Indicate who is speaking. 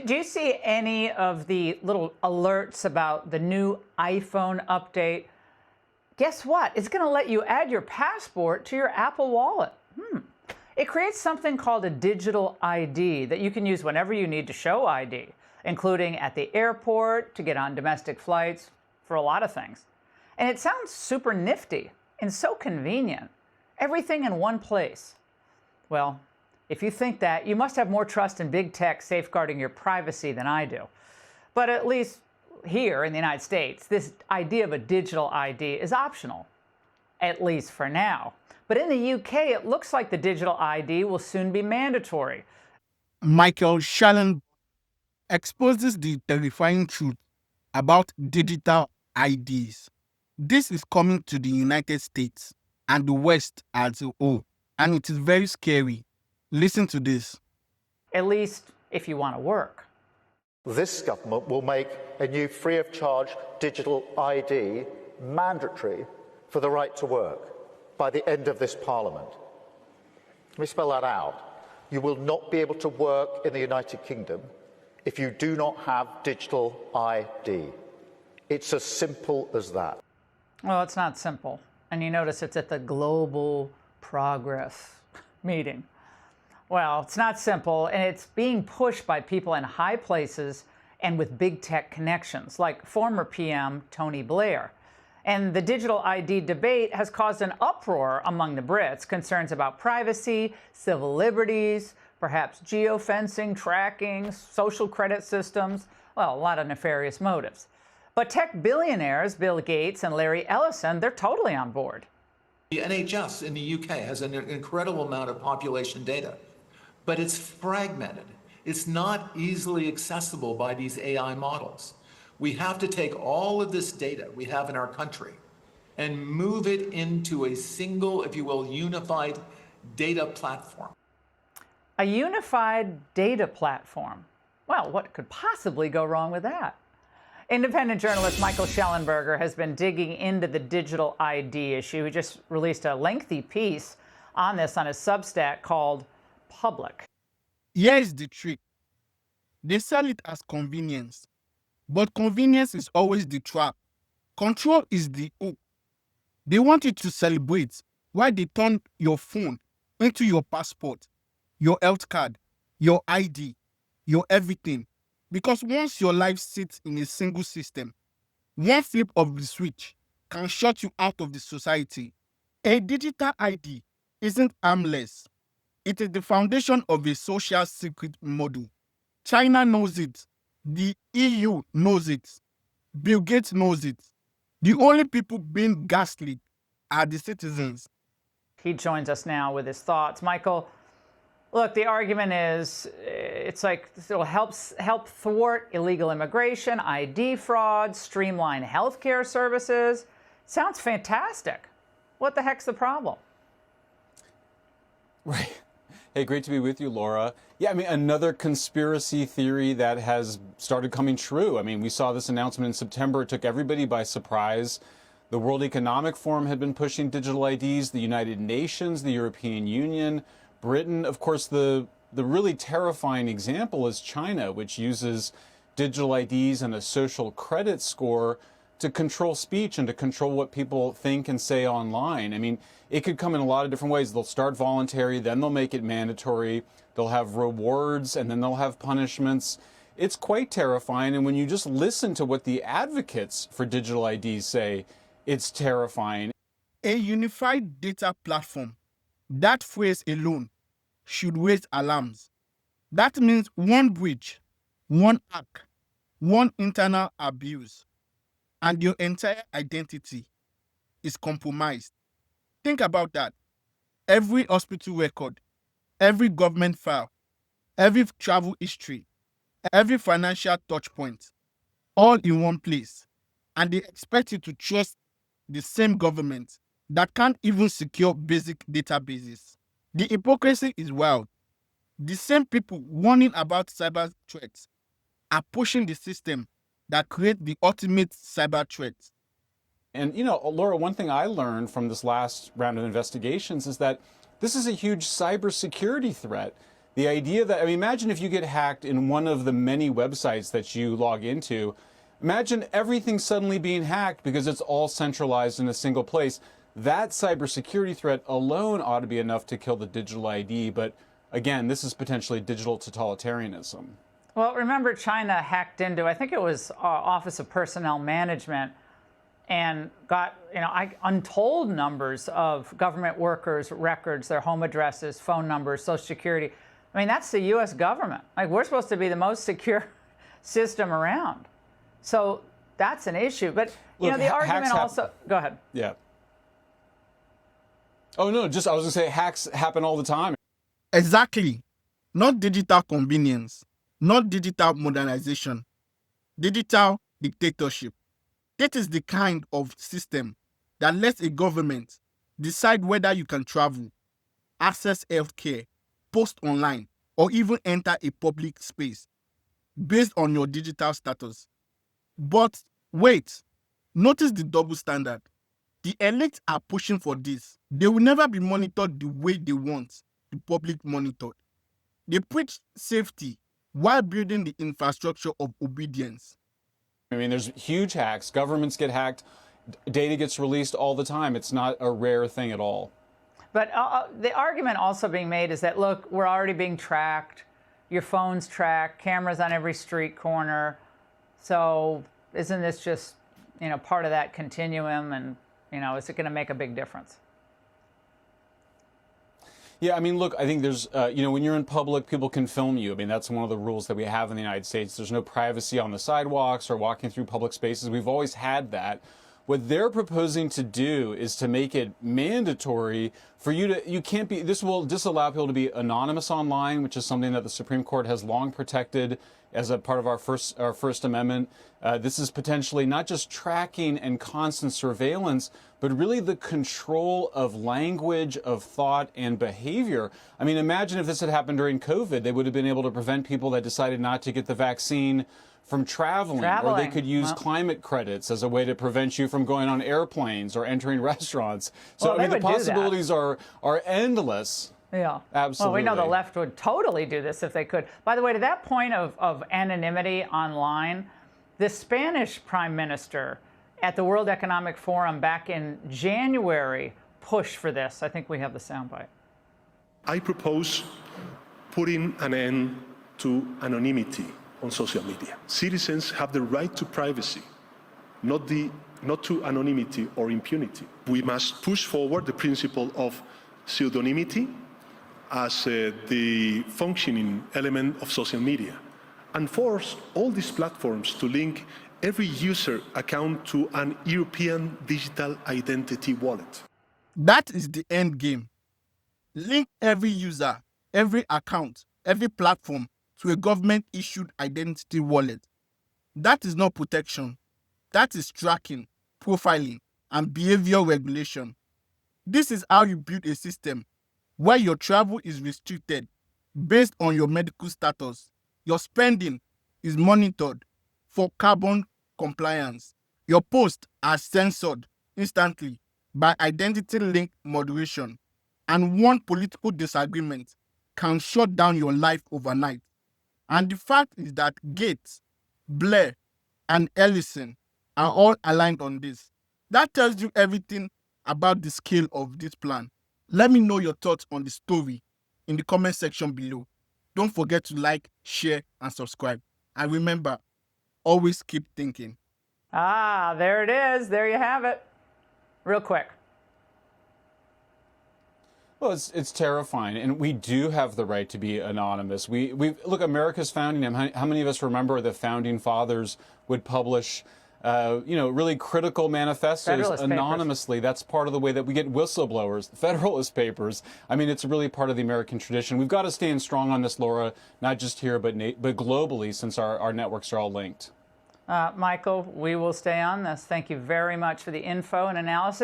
Speaker 1: Do you see any of the little alerts about the new iPhone update? Guess what? It's going to let you add your passport to your Apple Wallet. It creates something called a digital ID that you can use whenever you need to show ID, including at the airport, to get on domestic flights, for a lot of things. And it sounds super nifty and so convenient. Everything in one place. Well, if you think that, you must have more trust in big tech safeguarding your privacy than I do. But at least here in the United States, this idea of a digital ID is optional, at least for now. But in the UK, it looks like the digital ID will soon be mandatory.
Speaker 2: Michael Shellenberger exposes the terrifying truth about digital IDs. This is coming to the United States and the West as a whole, and it is very scary. Listen to this.
Speaker 1: At least if you want to work.
Speaker 3: This government will make a new free of charge digital ID mandatory for the right to work by the end of this Parliament. Let me spell that out. You will not be able to work in the United Kingdom if you do not have digital ID. It's as simple as that.
Speaker 1: Well, it's not simple. And you notice it's at the Global Progress meeting. Well, it's not simple, and it's being pushed by people in high places and with big tech connections, like former PM Tony Blair. And the digital ID debate has caused an uproar among the Brits, concerns about privacy, civil liberties, perhaps geofencing, tracking, social credit systems, well, a lot of nefarious motives. But tech billionaires, Bill Gates and Larry Ellison, they're totally on board.
Speaker 4: The NHS in the UK has an incredible amount of population data, but it's fragmented. It's not easily accessible by these AI models. We have to take all of this data we have in our country and move it into a single, if you will, unified data platform.
Speaker 1: A unified data platform. Well, what could possibly go wrong with that? Independent journalist Michael Shellenberger has been digging into the digital ID issue. He just released a lengthy piece on this on his Substack called Public.
Speaker 2: Here is the trick. They sell it as convenience, but convenience is always the trap. Control is the hook. They want you to celebrate while they turn your phone into your passport, your health card, your ID, your everything. Because once your life sits in a single system, one flip of the switch can shut you out of the society. A digital ID isn't harmless. It is the foundation of a social secret model. China knows it. The EU knows it. Bill Gates knows it. The only people being gaslit are the citizens.
Speaker 1: He joins us now with his thoughts. Michael, look, the argument is it's like it'll help thwart illegal immigration, ID fraud, streamline healthcare services. Sounds fantastic. What the heck's the problem?
Speaker 5: Right. Hey, great to be with you, Laura. Yeah, I mean, another conspiracy theory that has started coming true. I mean, we saw this announcement in September. It took everybody by surprise. The World Economic Forum had been pushing digital IDs, the United Nations, the European Union, Britain. Of course, the really terrifying example is China, which uses digital IDs and a social credit score to control speech and to control what people think and say online. I mean, it could come in a lot of different ways. They'll start voluntary, then they'll make it mandatory. They'll have rewards, and then they'll have punishments. It's quite terrifying. And when you just listen to what the advocates for digital IDs say, it's terrifying.
Speaker 2: A unified data platform, that phrase alone should raise alarms. That means one breach, one hack, one internal abuse, and your entire identity is compromised. Think about that. Every hospital record, every government file, every travel history, every financial touch point, all in one place. And they expect you to trust the same government that can't even secure basic databases. The hypocrisy is wild. The same people warning about cyber threats are pushing the system that creates the ultimate cyber threat.
Speaker 5: And, you know, Laura, one thing I learned from this last round of investigations is that this is a huge cybersecurity threat. The idea that, I mean, imagine if you get hacked in one of the many websites that you log into. Imagine everything suddenly being hacked because it's all centralized in a single place. That cybersecurity threat alone ought to be enough to kill the digital ID. But again, this is potentially digital totalitarianism.
Speaker 1: Well, remember China hacked into, I think it was Office of Personnel Management, and got, untold numbers of government workers' records, their home addresses, phone numbers, Social Security. I mean, that's the U.S. government. Like, we're supposed to be the most secure system around. So that's an issue. But,
Speaker 5: Look,
Speaker 1: the argument also... Go ahead.
Speaker 5: Yeah. Oh, no, I was going to say hacks happen all the time.
Speaker 2: Exactly. Not digital convenience, not digital modernization, digital dictatorship. That is the kind of system that lets a government decide whether you can travel, access healthcare, post online, or even enter a public space based on your digital status. But wait, notice the double standard. The elites are pushing for this. They will never be monitored the way they want the public monitored. They preach safety while building the infrastructure of obedience.
Speaker 5: I mean, there's huge hacks. Governments get hacked. Data gets released all the time. It's not a rare thing at all.
Speaker 1: But the argument also being made is that, look, we're already being tracked. Your phone's tracked, cameras on every street corner. So isn't this just, part of that continuum? And, is it going to make a big difference?
Speaker 5: Yeah, I mean, look, I think there's, when you're in public, people can film you. I mean, that's one of the rules that we have in the United States. There's no privacy on the sidewalks or walking through public spaces. We've always had that. What they're proposing to do is to make it mandatory for this will disallow people to be anonymous online, which is something that the Supreme Court has long protected as a part of our First Amendment. This is potentially not just tracking and constant surveillance, but really the control of language, of thought, and behavior. I mean, imagine if this had happened during COVID. They would have been able to prevent people that decided not to get the vaccine from traveling. Or they could use climate credits as a way to prevent you from going on airplanes or entering restaurants. So, the possibilities are endless.
Speaker 1: Yeah.
Speaker 5: Absolutely.
Speaker 1: Well, we know the left would totally do this if they could. By the way, to that point of anonymity online, the Spanish Prime Minister at the World Economic Forum back in January pushed for this. I think we have the soundbite.
Speaker 6: I propose putting an end to anonymity on social media. Citizens have the right to privacy, not to anonymity or impunity. We must push forward the principle of pseudonymity as the functioning element of social media, and force all these platforms to link every user account to an European digital identity wallet.
Speaker 2: That is the end game. Link every user, every account, every platform to a government-issued identity wallet. That is not protection. That is tracking, profiling, and behavior regulation. This is how you build a system where your travel is restricted based on your medical status. Your spending is monitored for carbon compliance. Your posts are censored instantly by identity-linked moderation. And one political disagreement can shut down your life overnight. And the fact is that Gates, Blair, and Ellison are all aligned on this. That tells you everything about the scale of this plan. Let me know your thoughts on the story in the comment section below. Don't forget to like, share, and subscribe. And remember, always keep thinking.
Speaker 1: There it is. There you have it. Real quick.
Speaker 5: Well, it's terrifying, and we do have the right to be anonymous. We look, America's founding. How many of us remember the founding fathers would publish, really critical manifestos
Speaker 1: Federalist
Speaker 5: anonymously?
Speaker 1: Papers.
Speaker 5: That's part of the way that we get whistleblowers, the Federalist Papers. I mean, it's really part of the American tradition. We've got to stand strong on this, Laura, not just here, but globally, since our networks are all linked.
Speaker 1: Michael, we will stay on this. Thank you very much for the info and analysis.